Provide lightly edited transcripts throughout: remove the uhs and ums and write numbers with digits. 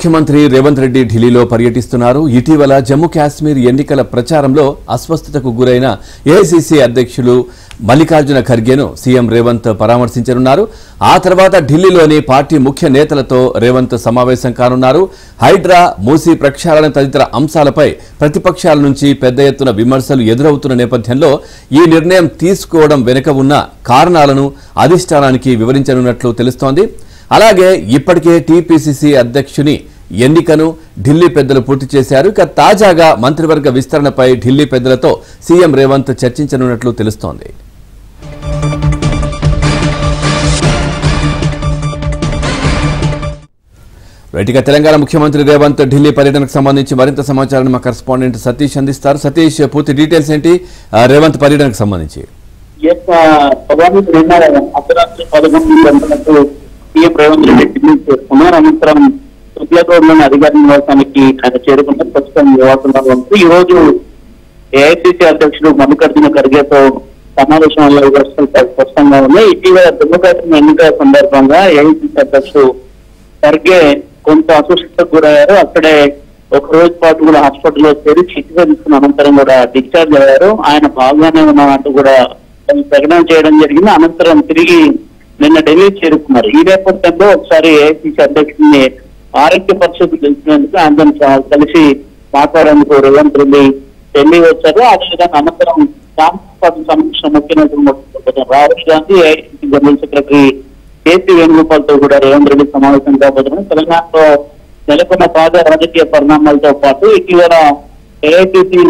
ముఖ్యమంత్రి రేవంత్ రెడ్డి ఢిల్లీలో పర్యటిస్తున్నారు. ఇటీవల జమ్మూ కాశ్మీర్ ఎన్నికల ప్రచారంలో అస్వస్థతకు గురైన ఏఐసీసీ అధ్యక్షులు మల్లికార్జున ఖర్గేను సీఎం రేవంత్ పరామర్శించనున్నారు. ఆ తర్వాత ఢిల్లీలోని పార్టీ ముఖ్య నేతలతో రేవంత్ సమావేశం కానున్నారు. హైడ్రా, మూసీ ప్రక్షాళన తదితర అంశాలపై ప్రతిపక్షాల నుంచి పెద్ద ఎత్తున విమర్శలు ఎదురవుతున్న నేపథ్యంలో ఈ నిర్ణయం తీసుకోవడం వెనుక ఉన్న కారణాలను అధిష్టానానికి వివరించనున్నట్లు తెలుస్తోంది. అలాగే ఇప్పటికే టీపీసీసీ అధ్యక్షుని ఎన్నికను ఢిల్లీ పెద్దలు పూర్తి చేశారు. ఇక తాజాగా మంత్రివర్గ విస్తరణపై ఢిల్లీ పెద్దలతో సీఎం రేవంత్ చర్చించనున్నట్లు తెలుస్తోంది. రైట్గా తెలంగాణ ముఖ్యమంత్రి రేవంత్ ఢిల్లీ పర్యటనకు సంబంధించి మరింత సమాచారాన్ని మా కరెస్పాండెంట్ సతీష్ అందిస్తారు. సతీష్, పూర్తి డీటెయిల్స్ ఏంటి రేవంత్ పర్యటనకు సంబంధించి? అర్ధరాత్రి 11 గంటలకు సీఎం రేవంత్ రెడ్డి ఢిల్లీ చేరుకున్నారు. అనంతరం సుప్రీంకోర్టులోని అధికార నివాసానికి ఆయన చేరుకున్నారు. ప్రస్తుతం నివాసంలో ఉంటూ ఈ రోజు ఏఐసీసీ అధ్యక్షుడు మల్లికార్జున ఖర్గేతో సమావేశంలో స్పష్టంగా ఉన్నాయి. ఇటీవల జమ్మూ కాశ్మీర్ ఎన్నికల సందర్భంగా ఏఐసీసీ అధ్యక్షుడు ఖర్గే కొంత అస్వస్థతకు గురయ్యారు. అక్కడే ఒక రోజు పాటు కూడా హాస్పిటల్లో చేరి చికిత్స తీసుకున్న అనంతరం కూడా డిశ్చార్జ్ అయ్యారు. ఆయన బాగానే ఉన్నట్టు కూడా ప్రకటన చేయడం జరిగింది. అనంతరం తిరిగి నిన్న ఢిల్లీ చేరుకున్నారు. ఈ నేపథ్యంలో ఒకసారి ఏఐసీసీ అధ్యక్షుడిని ఆరోగ్య పరిస్థితులు తెలిసినందుకు ఆయనతో కలిసి మాట్లాడేందుకు రేవంత్ రెడ్డి ఢిల్లీ వచ్చారు. అదేవిధంగా అనంతరం కాంగ్రెస్ పార్టీ సంబంధించిన ముఖ్య నేతలు Rahul Gandhi, AICC general secretary KC వేణుగోపాల్తో కూడా రేవంత్ రెడ్డి సమావేశం కాబోతున్నారు. తెలంగాణలో నెలకొన్న తాజా రాజకీయ పరిణామాలతో పాటు ఇటీవల ఏఐసీసీ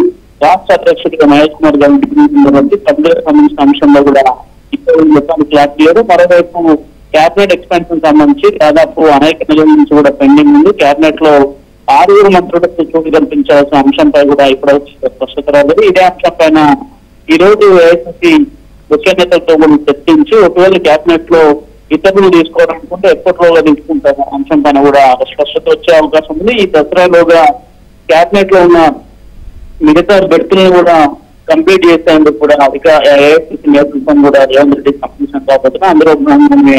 రాష్ట్ర అధ్యక్షుడిగా మహేష్ కుమార్ గాంధీ పబ్లిక్ సంబంధించిన అంశంలో కూడా క్లారిటీ లేదు. మరోవైపు క్యాబినెట్ ఎక్స్పాన్షన్ సంబంధించి దాదాపు అనేక నెలల నుంచి కూడా పెండింగ్ ఉంది. క్యాబినెట్ లో 6 మంత్రులకు చోటు కల్పించాల్సిన అంశంపై కూడా ఇప్పుడు స్పష్టత రాలేదు. ఇదే అంశం పైన ఈ రోజు ఏఐసీసీ ముఖ్య నేతలతో కూడా చర్చించి ఒకవేళ క్యాబినెట్ లో ఇతరులు తీసుకోవాలనుకుంటే ఎప్పటిలోగా తీసుకుంటారు అంశం పైన కూడా స్పష్టత వచ్చే అవకాశం ఉంది. ఈ దసరాలోగా క్యాబినెట్ లో ఉన్న మిగతా బెర్తులను కూడా కంప్లీట్ చేసేందుకు కూడా ఏఐసీసీ నేతృత్వం కూడా రేవంత్ రెడ్డి సంబంధించిన కాబోతున్నా. అందులో భాగంగానే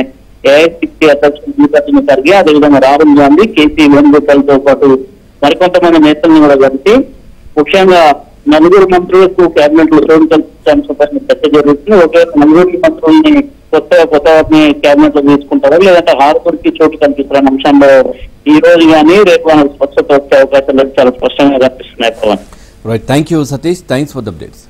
ఏఐసీసీ అధ్యక్షుడు మల్లికార్జున ఖర్గే, అదేవిధంగా రాహుల్ గాంధీ, కేసీ వేణుగోపాల్తో పాటు మరికొంతమంది నేతల్ని కూడా కలిసి ముఖ్యంగా 4 మంత్రులకు కేబినెట్ లో చోటు కల్పించాల్సిన చర్చ జరుగుతుంది. ఒకే 4 మంత్రుల్ని కొత్త వారిని కేబినెట్ లో తీసుకుంటారు, లేదంటే 6 చోటు కల్పిస్తారన్న అంశంలో ఈ రోజు కానీ రేపు స్పష్టత వచ్చే అవకాశాలు చాలా స్పష్టంగా కనిపిస్తున్నాయి. Right, thank you Satish, thanks for the updates.